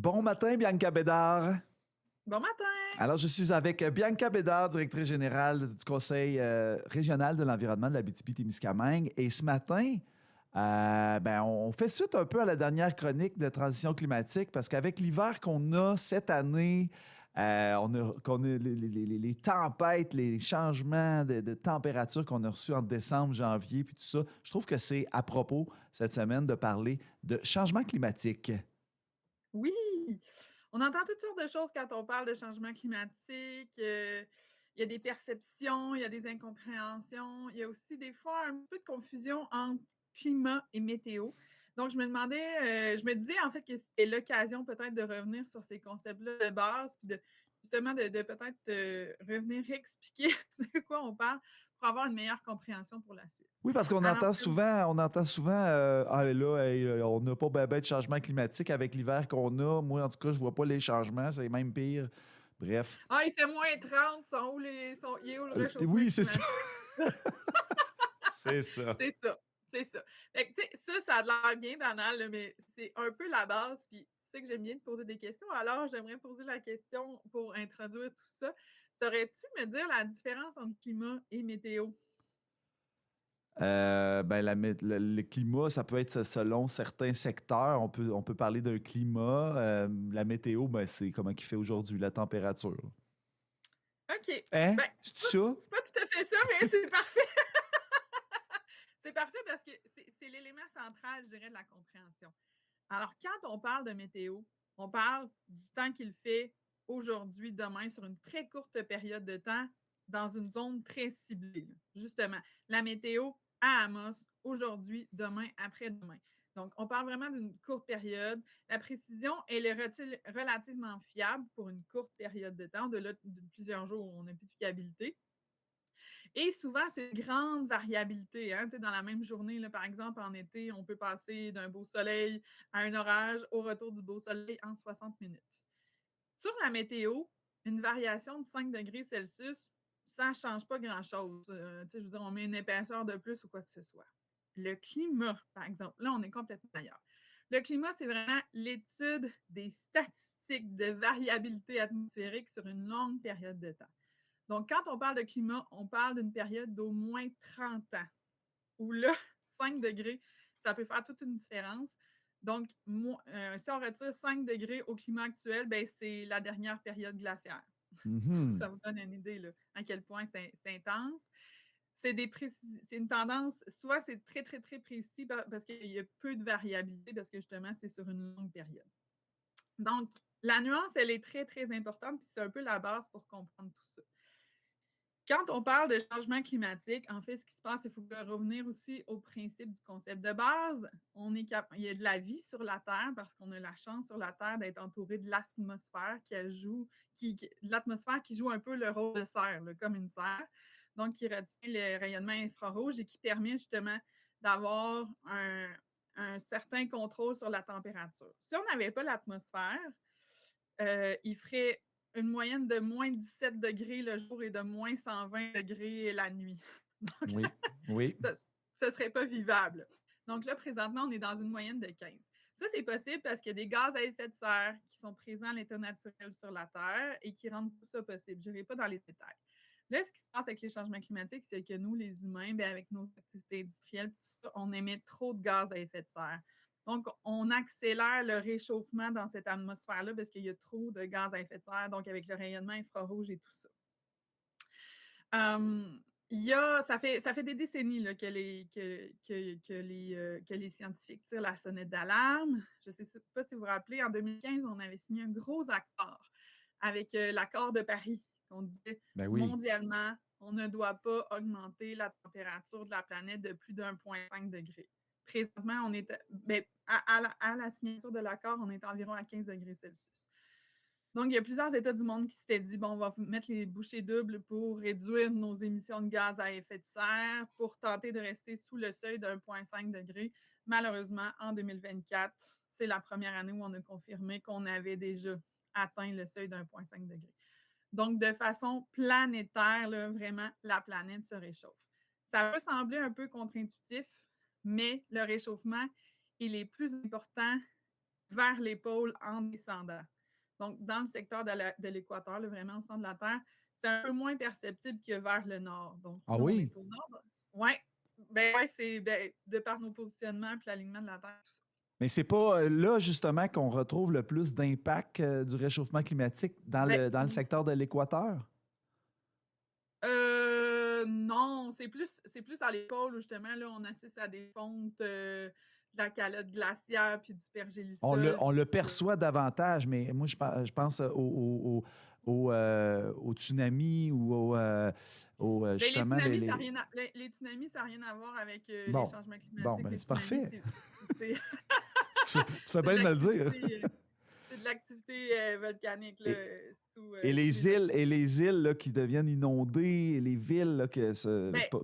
Bon matin, Bianca Bédard. Bon matin! Alors, je suis avec Bianca Bédard, directrice générale du Conseil régional de l'environnement de l'Abitibi-Témiscamingue. Et ce matin, on fait suite un peu à la dernière chronique de transition climatique parce qu'avec l'hiver qu'on a cette année, qu'on a les tempêtes, les changements de température qu'on a reçus en décembre, janvier, puis tout ça, je trouve que c'est à propos cette semaine de parler de changement climatique. Oui! On entend toutes sortes de choses quand on parle de changement climatique. Il y a des perceptions, il y a des incompréhensions. Il y a aussi des fois un peu de confusion entre climat et météo. Donc, je me disais en fait que c'était l'occasion peut-être de revenir sur ces concepts-là de base, puis justement de peut-être revenir expliquer de quoi on parle pour avoir une meilleure compréhension pour la suite. Oui, parce qu'on Alors, entend souvent, on n'a pas ben de changement climatique avec l'hiver qu'on a. Moi, en tout cas, je vois pas les changements, c'est même pire. Bref. il fait moins 30, il est où le réchauffement Oui, c'est ça. climatique? C'est ça. C'est ça, c'est ça. Fait que, tu sais, ça a l'air bien banal, là, mais c'est un peu la base, puis tu sais que j'aime bien te poser des questions, alors j'aimerais poser la question pour introduire tout ça. Saurais-tu me dire la différence entre climat et météo? Le climat, ça peut être selon certains secteurs. On peut parler d'un climat. La météo, c'est comment il fait aujourd'hui, la température. OK. Hein? Ben, C'est ça? c'est pas tout à fait ça, mais c'est parfait. C'est parfait parce que c'est l'élément central, je dirais, de la compréhension. Alors, quand on parle de météo, on parle du temps qu'il fait aujourd'hui, demain, sur une très courte période de temps, dans une zone très ciblée. Justement, la météo à Amos, aujourd'hui, demain, après-demain. Donc, on parle vraiment d'une courte période. La précision, elle est relativement fiable pour une courte période de temps. De plusieurs jours, on n'a plus de fiabilité. Et souvent, c'est une grande variabilité. Hein? Dans la même journée, là, par exemple, en été, on peut passer d'un beau soleil à un orage au retour du beau soleil en 60 minutes. Sur la météo, une variation de 5 degrés Celsius, ça ne change pas grand-chose. Je veux dire, on met une épaisseur de plus ou quoi que ce soit. Le climat, par exemple, là, on est complètement ailleurs. Le climat, c'est vraiment l'étude des statistiques de variabilité atmosphérique sur une longue période de temps. Donc, quand on parle de climat, on parle d'une période d'au moins 30 ans, où là, 5 degrés, ça peut faire toute une différence. Donc, si on retire 5 degrés au climat actuel, c'est la dernière période glaciaire. Mm-hmm. Ça vous donne une idée là, à quel point c'est intense. C'est une tendance, soit c'est très, très, très précis parce qu'il y a peu de variabilité parce que justement, c'est sur une longue période. Donc, la nuance, elle est très, très importante, puis c'est un peu la base pour comprendre tout ça. Quand on parle de changement climatique, en fait, ce qui se passe, il faut revenir aussi au principe du concept de base. Il y a de la vie sur la Terre parce qu'on a la chance sur la Terre d'être entouré de l'atmosphère l'atmosphère qui joue un peu le rôle de serre, là, comme une serre, donc qui retient le rayonnement infrarouge et qui permet justement d'avoir un certain contrôle sur la température. Si on n'avait pas l'atmosphère, il ferait une moyenne de moins 17 degrés le jour et de moins 120 degrés la nuit. Donc, oui. Ça ne serait pas vivable. Donc là, présentement, on est dans une moyenne de 15. Ça, c'est possible parce qu'il y a des gaz à effet de serre qui sont présents à l'état naturel sur la Terre et qui rendent tout ça possible. Je n'irai pas dans les détails. Là, ce qui se passe avec les changements climatiques, c'est que nous, les humains, avec nos activités industrielles, tout ça, on émet trop de gaz à effet de serre. Donc, on accélère le réchauffement dans cette atmosphère-là parce qu'il y a trop de gaz à effet de serre, donc avec le rayonnement infrarouge et tout ça. Ça fait des décennies là, que les scientifiques tirent la sonnette d'alarme. Je ne sais pas si vous vous rappelez, en 2015, on avait signé un gros accord avec l'accord de Paris. On disait mondialement, on ne doit pas augmenter la température de la planète de plus d'1,5 degré. Présentement, on est à la signature de l'accord, on est environ à 15 degrés Celsius. Donc, il y a plusieurs États du monde qui s'étaient dit, on va mettre les bouchées doubles pour réduire nos émissions de gaz à effet de serre, pour tenter de rester sous le seuil d'1,5 degré. Malheureusement, en 2024, c'est la première année où on a confirmé qu'on avait déjà atteint le seuil d'1,5 degré. Donc, de façon planétaire, là, vraiment, la planète se réchauffe. Ça peut sembler un peu contre-intuitif, mais le réchauffement, il est plus important vers les pôles en descendant. Donc, dans le secteur de l'équateur, vraiment au centre de la Terre, c'est un peu moins perceptible que vers le nord. Donc, Ah nous, on oui? est au nord. Oui, ben, ouais, c'est de par nos positionnements et l'alignement de la Terre, tout ça. Mais c'est pas là, justement, qu'on retrouve le plus d'impact du réchauffement climatique Ben, dans le secteur de l'équateur? non, c'est plus à l'épaule où justement, là, on assiste à des fontes de la calotte glaciaire puis du pergélisol On puis le tout ça. perçoit davantage, mais moi, je pense au tsunami ou Ben, les justement tsunamis, ça a rien à, les tsunamis, ça n'a rien à voir avec les Bon, changements bon, climatiques. ben Les c'est tsunamis, parfait. c'est Tu fais c'est de bien de me le dire. l'activité c'est de l'activité volcanique là, Et, sous les océans. et les îles là, qui deviennent inondées, les villes là, Ben,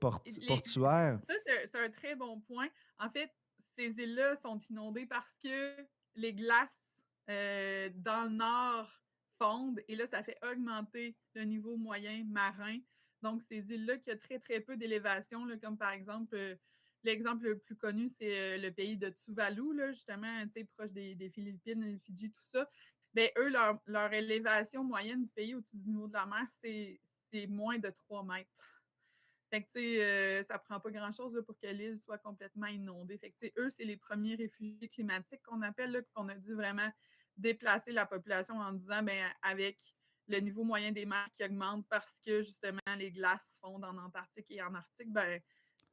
portuaires. ça, c'est un très bon point. En fait, ces îles-là sont inondées parce que les glaces dans le nord fondent et là, ça fait augmenter le niveau moyen marin. Donc, ces îles-là qui ont très, très peu d'élévation, là, comme par exemple, l'exemple le plus connu, c'est le pays de Tuvalu, là, justement, proche des Philippines, les Fidji, tout ça. Ben, eux, leur élévation moyenne du pays au-dessus du niveau de la mer, c'est moins de 3 mètres. Fait que, tu sais, ça prend pas grand-chose là, pour que l'île soit complètement inondée. Fait que, tu sais, eux, c'est les premiers réfugiés climatiques qu'on appelle, là, qu'on a dû vraiment déplacer la population en disant, ben, avec le niveau moyen des mers qui augmente parce que, justement, les glaces fondent en Antarctique et en Arctique, ben,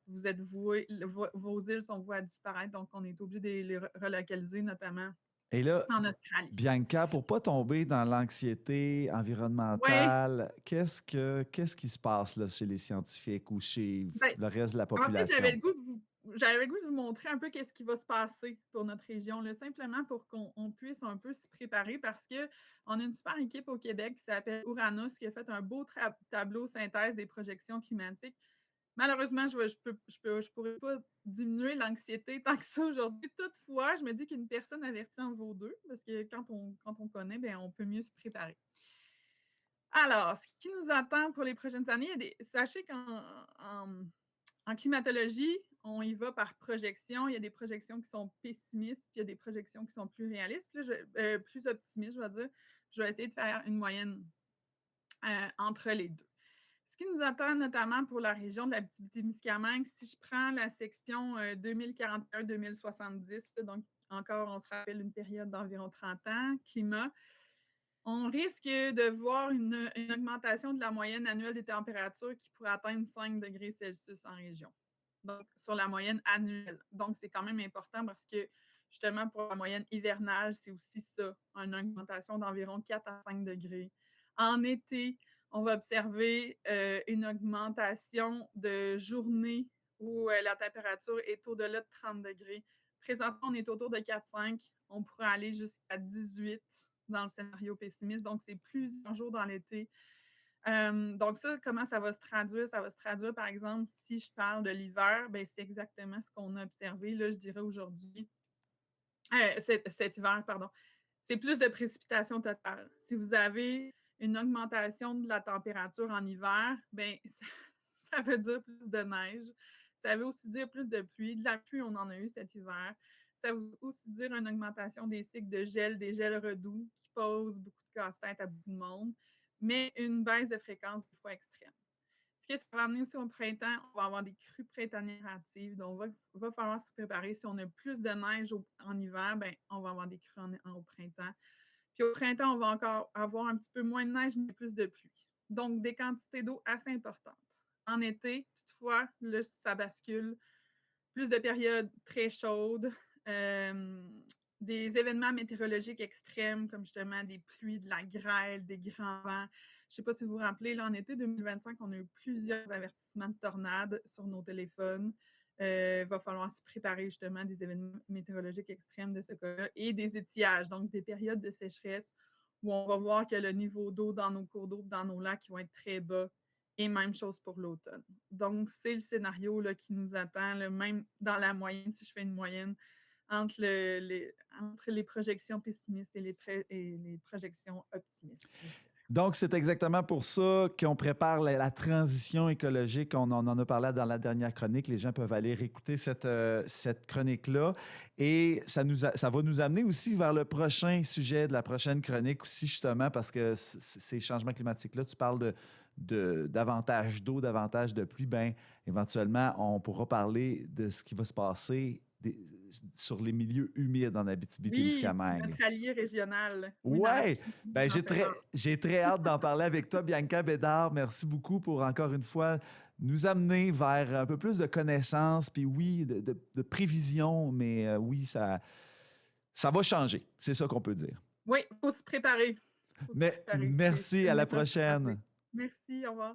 vous êtes voués, vos îles sont vouées à disparaître. Donc, on est obligé de les relocaliser, notamment Et là, en Australie. Bianca, pour pas tomber dans l'anxiété Oui, environnementale, qu'est-ce qui se passe là, chez les scientifiques ou chez ben, le reste de la en fait, population? j'avais le goût de vous montrer un peu qu'est-ce qui va se passer pour notre région, là, simplement pour qu'on puisse un peu se préparer parce qu'on a une super équipe au Québec qui s'appelle Uranus qui a fait un beau tableau synthèse des projections climatiques. Malheureusement, je pourrais pas diminuer l'anxiété tant que ça aujourd'hui. Toutefois, je me dis qu'une personne avertie en vaut deux parce que quand on connaît, ben, on peut mieux se préparer. Alors, ce qui nous attend pour les prochaines années, sachez en climatologie, on y va par projection. Il y a des projections qui sont pessimistes, puis il y a des projections qui sont plus réalistes, plus optimistes, je vais dire. Je vais essayer de faire une moyenne entre les deux. Ce qui nous attend notamment pour la région de l'Abitibi-Témiscamingue, si je prends la section 2041-2070, donc encore, on se rappelle une période d'environ 30 ans, climat, on risque de voir une augmentation de la moyenne annuelle des températures qui pourrait atteindre 5 degrés Celsius en région. Donc, sur la moyenne annuelle. Donc, c'est quand même important parce que, justement, pour la moyenne hivernale, c'est aussi ça, une augmentation d'environ 4 à 5 degrés. En été, on va observer une augmentation de journées où la température est au-delà de 30 degrés. Présentement, on est autour de 4-5. On pourrait aller jusqu'à 18 dans le scénario pessimiste. Donc, c'est plusieurs jours dans l'été. Donc, ça, comment ça va se traduire? Ça va se traduire, par exemple, si je parle de l'hiver, ben, c'est exactement ce qu'on a observé, là, je dirais aujourd'hui. Cet hiver, pardon. C'est plus de précipitations totales. Si vous avez une augmentation de la température en hiver, ben, ça veut dire plus de neige. Ça veut aussi dire plus de pluie. De la pluie, on en a eu cet hiver. Ça veut aussi dire une augmentation des cycles de gel, des gels redoux qui posent beaucoup de casse-tête à beaucoup de monde, mais une baisse de fréquence de froid extrême. Ce que ça va amener aussi au printemps, on va avoir des crues printanières hâtives. Donc, il va falloir se préparer. Si on a plus de neige en hiver, ben, on va avoir des crues au printemps. Puis au printemps, on va encore avoir un petit peu moins de neige, mais plus de pluie. Donc, des quantités d'eau assez importantes. En été, toutefois, là, ça bascule. Plus de périodes très chaudes, des événements météorologiques extrêmes, comme justement des pluies, de la grêle, des grands vents. Je ne sais pas si vous vous rappelez, là, en été 2025, on a eu plusieurs avertissements de tornades sur nos téléphones. Il va falloir se préparer justement des événements météorologiques extrêmes de ce cas-là et des étiages, donc des périodes de sécheresse où on va voir que le niveau d'eau dans nos cours d'eau, dans nos lacs, vont être très bas. Et même chose pour l'automne. Donc, c'est le scénario là, qui nous attend, là, même dans la moyenne, si je fais une moyenne, entre, entre les projections pessimistes et les projections optimistes, je dirais. Donc, c'est exactement pour ça qu'on prépare la transition écologique. On en a parlé dans la dernière chronique. Les gens peuvent aller réécouter cette chronique-là. Et ça va nous amener aussi vers le prochain sujet de la prochaine chronique aussi, justement, parce que ces changements climatiques-là, tu parles davantage d'eau, davantage de pluie. Bien, éventuellement, on pourra parler de ce qui va se passer sur les milieux humides en Oui, Abitibi-Témiscamingue. notre allié régional. Oui, dans la Ouais, prochaine ben conférence. j'ai très hâte d'en parler avec toi, Bianca Bédard. Merci beaucoup pour encore une fois nous amener vers un peu plus de connaissances, puis oui, de prévisions, mais oui, ça va changer. C'est ça qu'on peut dire. Oui, il faut se préparer. Il faut se Mais préparer. C'est merci, à une la méthode pour prochaine. Merci, au revoir.